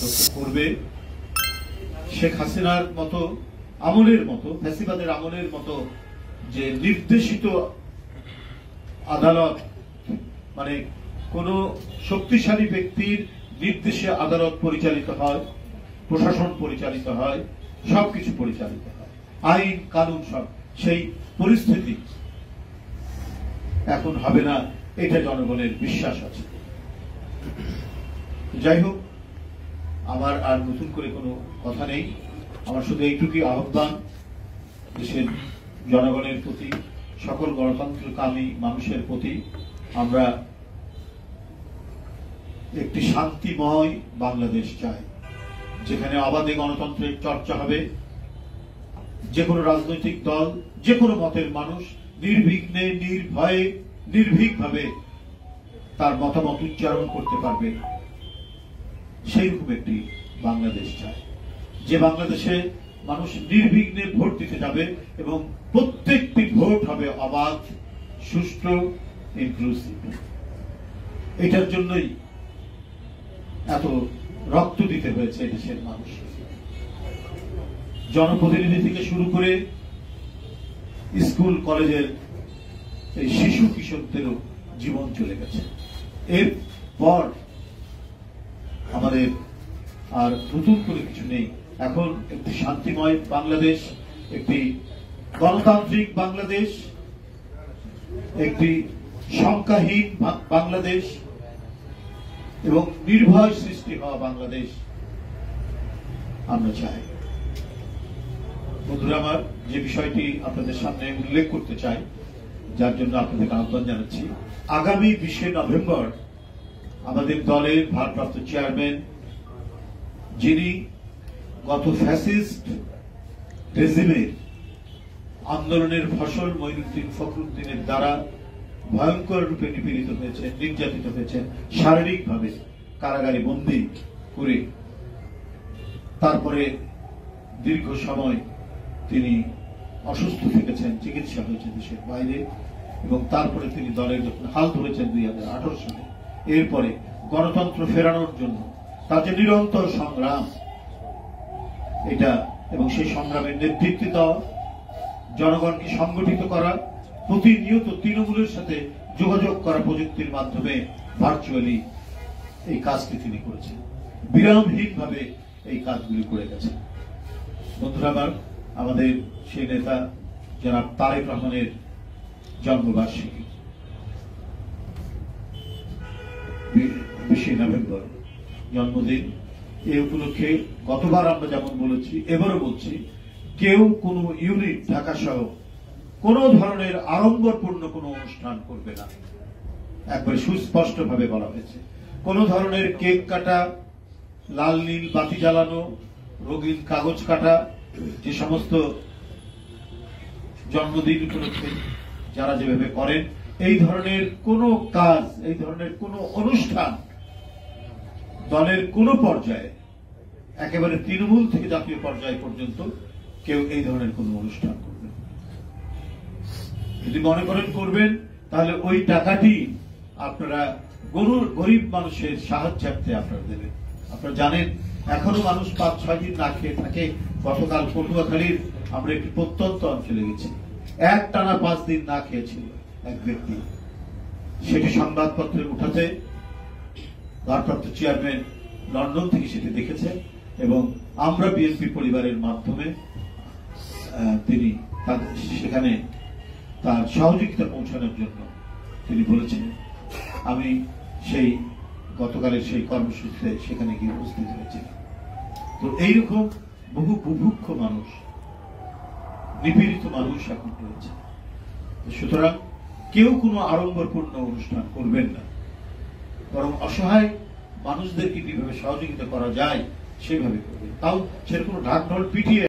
বছর করবে। শেখ হাসিনার মতো আমলের মতো, ফ্যাসিবাদের আমলের মতো যে নির্দেশিত আদালত, মানে কোন শক্তিশালী ব্যক্তির নির্দেশে আদালত পরিচালিত হয়, প্রশাসন পরিচালিত হয়, সবকিছু পরিচালিত হয়, আইন কানুন সব, সেই পরিস্থিতি এখন হবে না, এটা জনগণের বিশ্বাস আছে। যাই হোক, আমার আর নতুন করে কোনো কথা নেই। আমার শুধু এইটুকুই আহ্বান, দেশের জনগণের প্রতি, সকল গণতন্ত্রকামী মানুষের প্রতি, আমরা একটি শান্তিময় বাংলাদেশ চাই, যেখানে অবাধে গণতন্ত্রের চর্চা হবে, যে কোনো রাজনৈতিক দল, যে কোনো মতের মানুষ নির্বিঘ্নে, নির্ভয়ে, নির্ভীকভাবে তার মতামত উচ্চারণ করতে পারবে, সেইরকম একটি বাংলাদেশ চাই, যে বাংলাদেশে মানুষ নির্বিঘ্নে ভোট দিতে যাবে এবং প্রত্যেকটি ভোট হবে অবাধ, সুষ্ঠু, ইনক্লুসিভ। এটার জন্যই এত রক্ত দিতে হয়েছে দেশের মানুষ, জনপ্রতিনিধি থেকে শুরু করে স্কুল কলেজের এই শিশু কিশোরদেরও জীবন চলে গেছে। এরপর আমাদের আর নতুন করে কিছু নেই। এখন একটি শান্তিময় বাংলাদেশ, একটি গণতান্ত্রিক বাংলাদেশ, একটি সংখ্যাহীন বাংলাদেশ এবং নির্ভয় সৃষ্টি হওয়া বাংলাদেশ আমরা চাই। বন্ধুরা আমার, যে বিষয়টি আপনাদের সামনে উল্লেখ করতে চাই, যার জন্য আপনাদের আহ্বান জানাচ্ছি, আগামী 20 নভেম্বর আমাদের দলের ভারপ্রাপ্ত চেয়ারম্যান, যিনি গত ফ্যাসিস্ট রেজিমের আন্দোলনের ফসল মঈনুদ্দিন ফখরুদ্দিনের দ্বারা ভয়ঙ্কর রূপে নিপীড়িত হয়েছেন, নির্যাতিত হয়েছেন, শারীরিকভাবে কারাগারে বন্দী করে, তারপরে দীর্ঘ সময় তিনি অসুস্থ থেকেছেন, চিকিৎসা হয়েছে দেশের বাইরে, এবং তারপরে তিনি দলের যখন হাল ধরেছেন 2018 সালে, এরপরে গণতন্ত্র ফেরানোর জন্য তার যে নিরন্তর সংগ্রাম, এটা এবং সেই সংগ্রামের নেতৃত্ব দেওয়া, জনগণকে সংগঠিত করা, প্রতিনিয়ত তৃণমূলের সাথে যোগাযোগ করা প্রযুক্তির মাধ্যমে, ভার্চুয়ালি এই কাজটি তিনি করেছেন, বিরামহীনভাবে এই কাজগুলি করে গেছেন। বন্ধুরা আমার, আমাদের সেই নেতা জনাব তারেক রহমানের জন্মবার্ষিকী 20 নভেম্বর জন্মদিন। এই উপলক্ষে গতবার আমরা যেমন বলেছি, এবারও বলছি, কেউ কোনো ইউনিট ঢাকা সহ কোন ধরনের আড়ম্বরপূর্ণ কোনো অনুষ্ঠান করবে না, একবারে সুস্পষ্ট ভাবে বলা হয়েছে। কোন ধরনের কেক কাটা, লাল নীল বাতি জ্বালানো, রঙিন কাগজ কাটা, যে সমস্ত জন্মদিন উপলক্ষে যারা যেভাবে করেন, এই ধরনের কোন কাজ, এই ধরনের কোন অনুষ্ঠান দলের কোন পর্যায়ে, একেবারে তৃণমূল থেকে জাতীয় পর্যায় পর্যন্ত কেউ এই ধরনের কোন অনুষ্ঠান করবেন। যদি মনে করেন করবেন, তাহলে ওই টাকাটি আপনারা গরিব মানুষের সাহায্যার্থে আপনারা দেবেন। আপনারা জানেন, এখনো মানুষ 5-6 দিন না খেয়ে থাকে। গতকাল পটুয়াখালীর আমরা একটি প্রত্যন্ত অঞ্চলে গেছি, একটানা 5 দিন না খেয়েছিল এক ব্যক্তি। সেটি সংবাদপত্রে উঠাতে ভারপ্রাপ্ত চেয়ারম্যান লন্ডন থেকে সেটি দেখেছে, এবং আমরা বিএনপি পরিবারের মাধ্যমে তিনি সেখানে তার সহযোগিতা পৌঁছানোর জন্য তিনি বলেছেন। আমি সেই গতকালের সেই কর্মসূচিতে সেখানে গিয়ে উপস্থিত হয়েছিলাম। তো এইরকম বহু বুভুক্ষ মানুষ, নিপীড়িত মানুষ এখন রয়েছে। সুতরাং কেউ কোনো আড়ম্বরপূর্ণ অনুষ্ঠান করবেন না, বরং অসহায় মানুষদেরকে কিভাবে সহযোগিতা করা যায় সেভাবে করবেন। তাও সেরকম ঢাক ঢোল পিটিয়ে